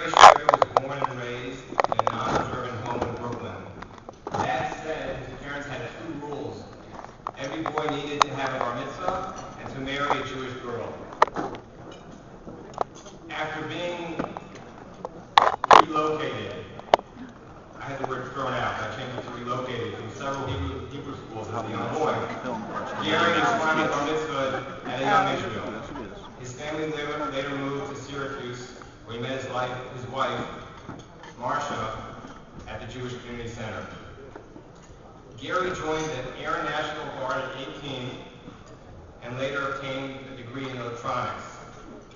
Gary Schrader was born and raised in a non-observant home in Brooklyn. Dad said his parents had two rules. Every boy needed to have a bar mitzvah and to marry a Jewish girl. After being relocated, I had the word thrown out, I changed it to relocated from several Hebrew schools as a young boy. Gary was finally bar mitzvah at a young Israel. His family later moved to Syracuse, where he met his wife, Marcia, at the Jewish Community Center. Gary joined the Air National Guard at 18 and later obtained a degree in electronics.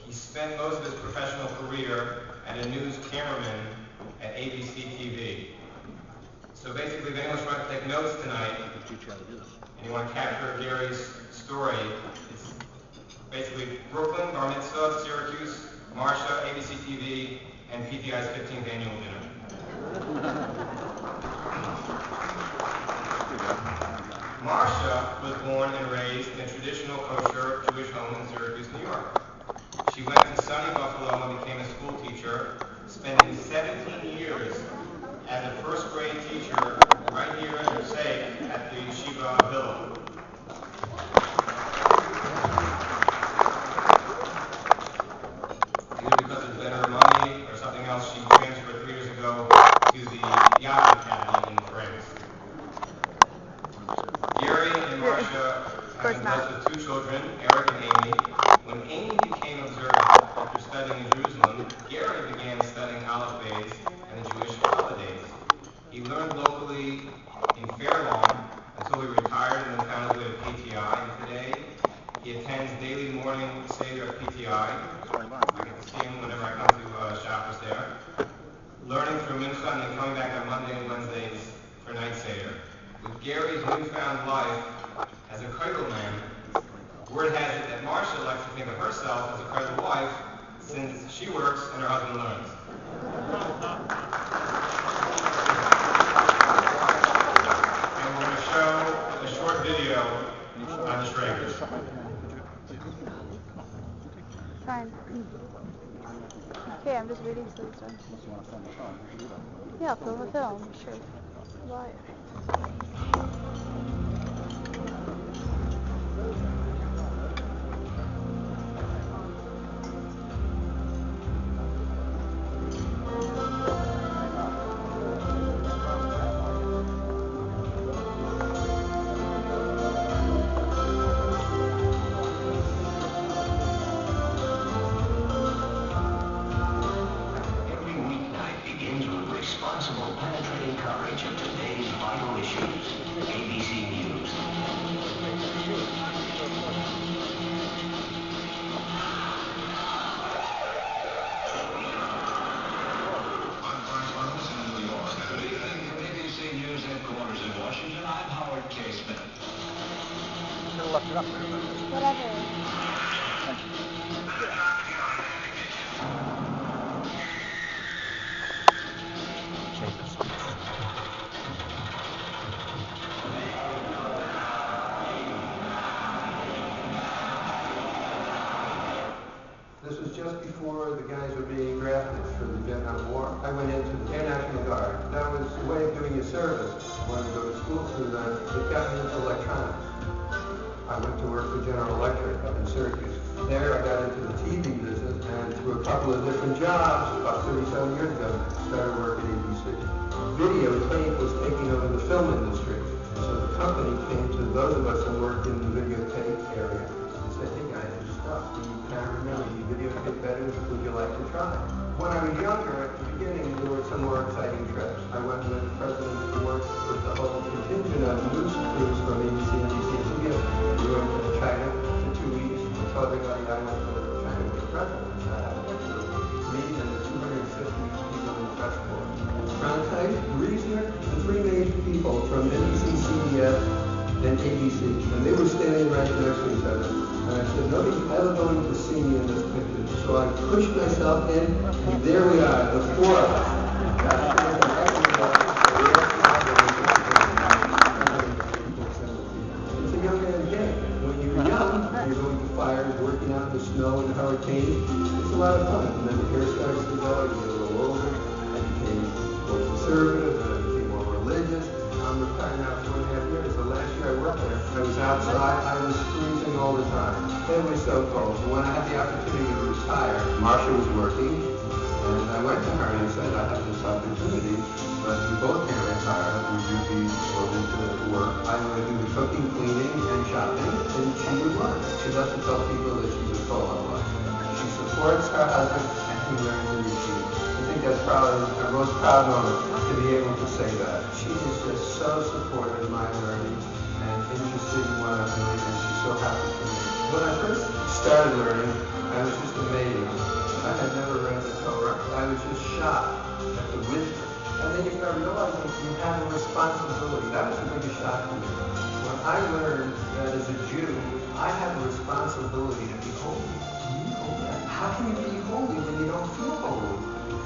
He spent most of his professional career as a news cameraman at ABC TV. So basically, if anyone's trying to take notes tonight, and you want to capture Gary's story, it's basically Brooklyn, Bar Mitzvah, Syracuse, Marcia, ABC TV, and PTI's 15th annual dinner. Marcia was born and raised in a traditional kosher Jewish home in Syracuse, New York. She went to sunny Buffalo and became a school teacher, spending 17 years as a first grade teacher right here in Passaic at the Yeshiva Villa. Either because of better money or something else, she transferred 3 years ago to the Yad Academy in France. Gary and Marcia have been blessed with 2 children, Eric and Amy. When Amy became observant after studying in Jerusalem, Gary began studying Aleph Beis and the Jewish holidays. He learned locally in Fairlawn until he retired and then found his way to PTI. And today, he attends daily morning Seder at PTI. I get to see him whenever I come to Shabbos there. Learning from Mincha and then coming back on Monday and Wednesdays for night Seder. With Gary's newfound life as a cradle man, word has it that Marcia likes to think of herself as a cradle wife since she works and her husband learns. And we're going to show a short video on the Schraders. Fine. Okay, I'm just reading through stuff. Yeah, film a film, sure. Why? Responsible, penetrating coverage of today's vital issues. ABC News. I'm Frank Burns in New York. Good evening from ABC News headquarters in Washington. I'm Howard K. Smith. Whatever. This was just before the guys were being drafted for the Vietnam War. I went into the Air National Guard. That was a way of doing your service. I wanted to go to school through that. It got me into electronics. I went to work for General Electric up in Syracuse. There I got into the TV business and through a couple of different jobs, about 37 years ago, started work at ABC. Videotape was taking over the film industry. So the company came to those of us who worked in the videotape area and said, hey guys, there's stuff. Do you cameraman, do you videotape better? Would you like to try? When I was younger, at the beginning, there were some more exciting trips. I went with the president to work with the whole contingent of news crews from ABC and NBC in India. We went to China for 2 weeks. I told everybody I went to China with the president. Me and the 250 people in the press corps. Ron Tice, Reasoner, the 3 major people from NBC, CBS, and ABC. And they were standing right next to each other. And I said, nobody's ever going to see me in this picture. So I pushed myself in, and there we are, the 4 of us. It's a young man's game. When you're young, you're going to fires, working out in the snow and hurricanes. It's a lot of fun. And then the hair starts to go, you get a little older, I became more conservative, and I became more religious. I'm retired now for 2.5 years. The last year I worked there, I was outside, I was freezing all the time. It was so cold. So when I had the opportunity to retire, Marcia was working, and I went to her and I said, I have this opportunity, but we both can't retire. Would you be willing to work? I'm going to do the cooking, cleaning, and shopping, and she would work. She doesn't tell people that she's a solo wife. She supports her husband, and he learns to achieve. I think that's probably our most proud moment, to be able to say that. She is just so supportive of my learning and interested in what I'm doing, and she's so happy for me. When I first started learning, I was just amazed. I had never read the Torah. I was just shocked at the wisdom. And then you start realizing you have a responsibility. That was the biggest shock to me. When I learned that as a Jew, I have a responsibility to be holy. How can you be holy when you don't feel holy?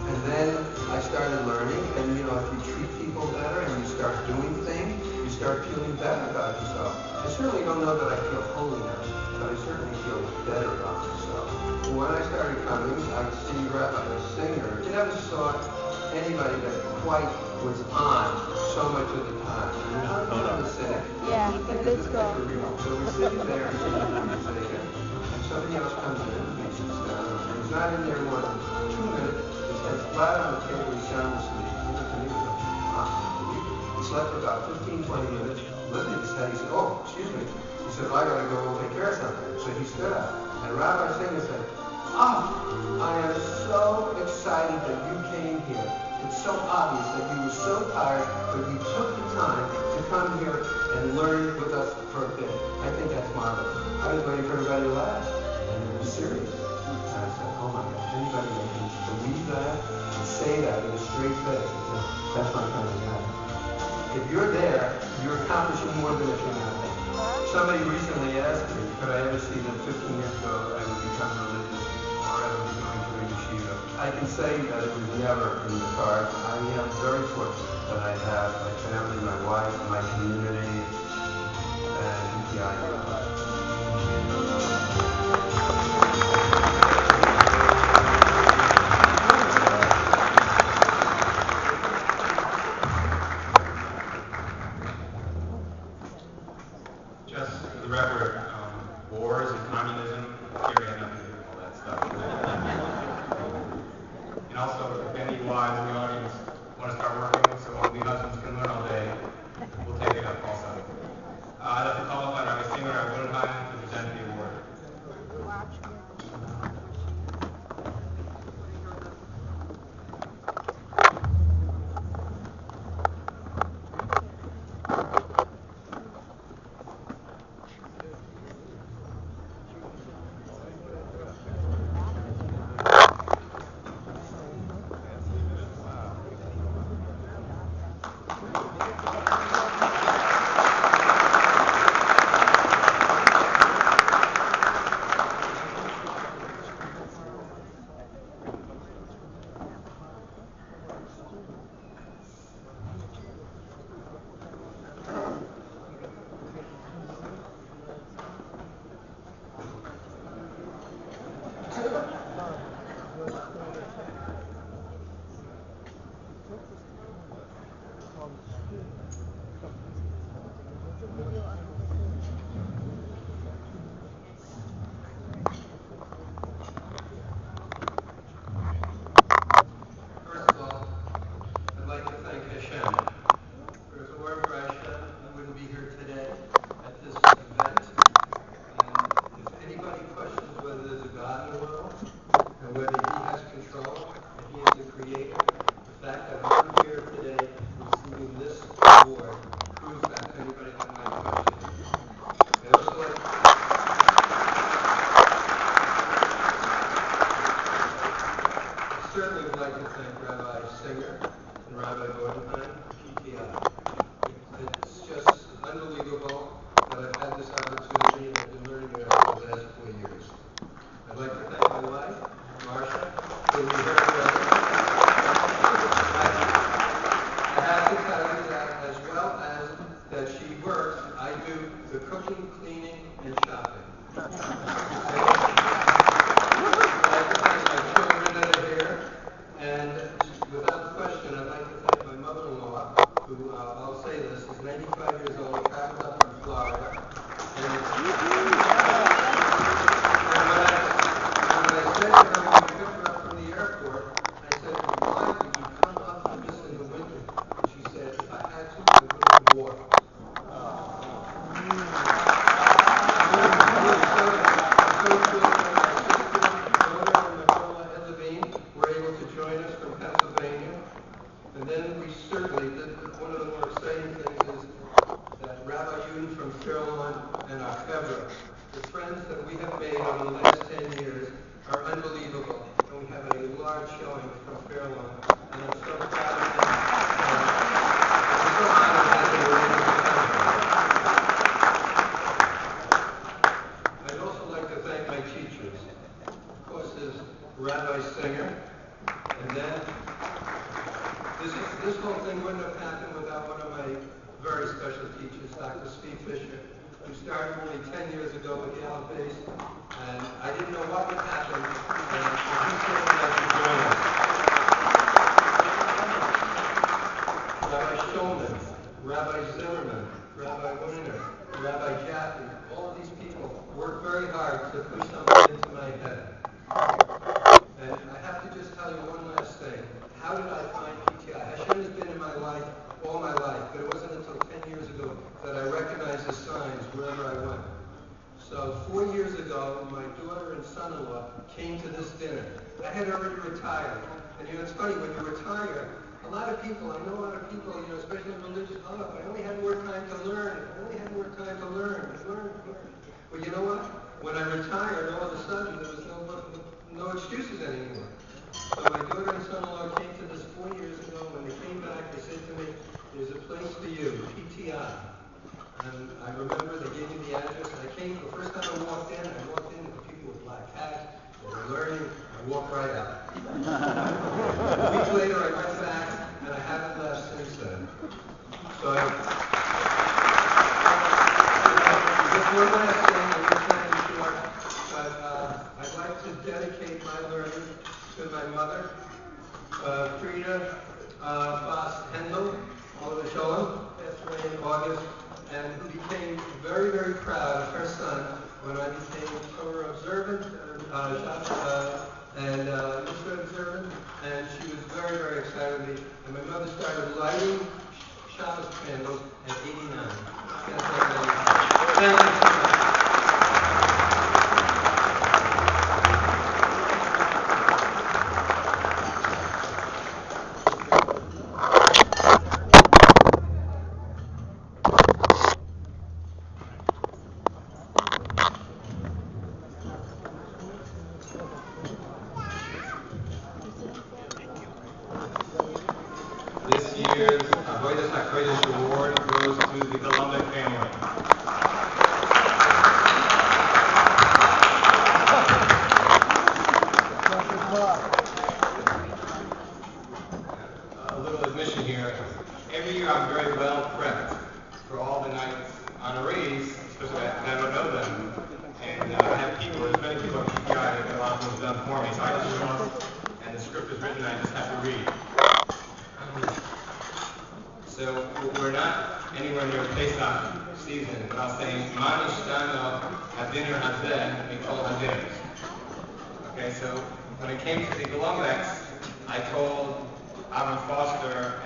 And then I started learning, and if you treat people better and you start doing things, you start feeling better about yourself. I certainly don't know that I feel holy now, but I certainly feel better about myself. And when I started coming, I see Rabbi, a singer. You never saw anybody that quite was on so much of the time. I'm kind of a cynic. Yeah, it is cool. So we're sitting there and and somebody else comes in and he sits down, and he's not in there more than 2 minutes. His head's flat on the table, he's sound asleep. He looked at me and goes, he slept for about 15, 20 minutes, lifted his head, he said, oh, excuse me. He said, well, I gotta go take care of something. So he stood up, and Rabbi Singer said, I am so excited that you came here. It's so obvious that you were so tired, but you took the time to come here and learn with us for a bit. I think that's marvelous. I was waiting for everybody to laugh, and it was serious. And I said, oh my gosh, anybody that can believe that and say that with a straight face, that's my kind of guy. If you're there, you're accomplishing more than if you're not there. Somebody recently asked me, could I ever see that 15 years ago I would become religious or I would be going to a yeshiva? I can say that it was never in the cards. I am very fortunate that I have my family, my wife, my community, and the idea of life. Just for the record, wars and communism, Gary had nothing to do with all that stuff. And also, if any wives in the audience want to start working, so we husbands can learn all day, we'll take it up also. I'd like to call upon Rabbi Singer at Wodenheim to present the award. First of all, I'd like to thank Hashem. If it weren't for Hashem, I wouldn't be here today at this event. And if anybody questions whether there's a God in the world, and whether He has control, and He is the Creator, the fact that I'm here today receiving this award proves that to anybody that might question it. I'd also like I certainly would like to thank Rabbi Singer and Rabbi Bodenheim, PTI. It's just unbelievable that I've had this opportunity and I've been learning it over the last 4 years. I'd like to thank my wife, Marcia, for being here today. I have to tell you that as well as that she works, I do the cooking, cleaning, and shopping. I'd like to thank my children that are here, and 10 years are unbelievable. And we have a large showing from Fairlawn. And I'm so proud of them. I'm so honored that they were able to come. I'd also like to thank my teachers. Of course, there's Rabbi Singer. And then, this whole thing wouldn't have happened without one of my very special teachers, Dr. Steve Fisher, who started only 10 years ago with Yale Base, and I didn't know what would happen, and he said that to join us. Rabbi Shulman, Rabbi Zimmerman, Rabbi Weiner, Rabbi Jaffe, all of these people worked very hard to push something into my head. And I have to just tell you one last thing. How did I find PTI? Hashem has been in my life all my life, but it wasn't until 10 years ago that I recognized the signs wherever I went. So 4 years ago, my daughter and son-in-law came to this dinner. I had already retired. And you know, it's funny, when you retire, a lot of people, I know a lot of people, you know, especially in religious, I only had more time to learn. I only had more time to learn. Well, you know what? When I retired, all of a sudden, there was no excuses anymore. So my daughter and son-in-law came to this 4 years ago. When they came back, they said to me, "There's a place for you, PTI." And I remember they gave me the address, and I came, the first time I walked in, and the people with black hats, they were learning, I walked right out. A week later, I went back, and I haven't left since then. So, just one last thing, I'm just trying to be short, but I'd like to dedicate my learning to my mother, Frida Foss Hendel, Oliver Sholem, passed away in August, and who became very, very proud of her son when I became Torah observant and Mitzvah observant, and she was very, very excited with me. And my mother started lighting Shabbos candles at 89. Thank you so much. This year's VID00471 award goes to the Columbus family. A little admission here. Every year I'm very well prepped for all the nights honorees, especially that I don't know them. And I have people, there's many people at PTI that get a lot of things done for me. So I just show up and the script is written and I just have to read. So we're not anywhere near Pesach season, but I'll say, Ma nishtana hadinner hazeh mikol hadiners. Okay, so when it came to the Columbus, I told Avram Foster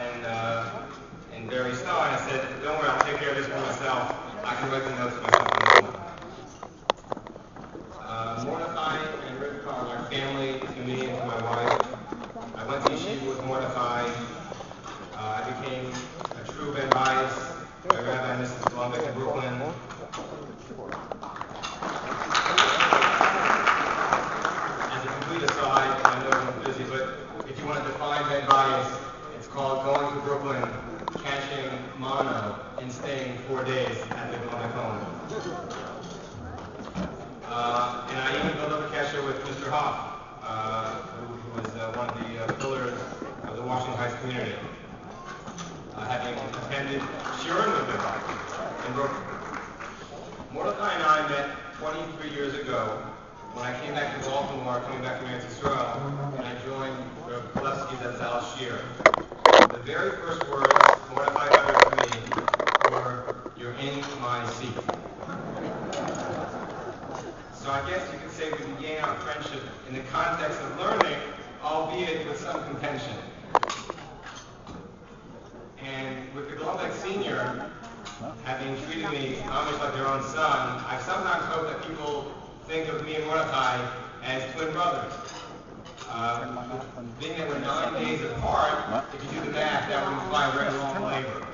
and Barry Starr, and I said, don't worry, I'll take care of this for myself. I can write the notes myself. Mordechai and Rivka are like family to me and to my wife. I went to yeshiva with Mordechai. I became a true Ben Bias by Rabbi and Mrs. Columbus in Brooklyn. As a complete aside, I know I'm busy, but if you want to define Ben Bias, it's called going to Brooklyn, catching mono, and staying 4 days at the Columbus home. And I even built up a cashier with Mr. Hoff, who was one of the pillars of the Washington Heights community. Having attended Shurim with him in Brooklyn. Mordechai and I met 23 years ago when I came back to Baltimore, coming back from Eretz Yisrael, and I joined Pulevsky Zatzal Shir. The very first words Mordechai uttered to me were, "You're in my seat." So I guess you could say we began our friendship in the context of learning, albeit with some contention. And with the Columbus Senior having treated me almost like their own son, I sometimes hope that people think of me and Mordechai as twin brothers. Being that we're 9 days apart, if you do the math, that would imply very long labor.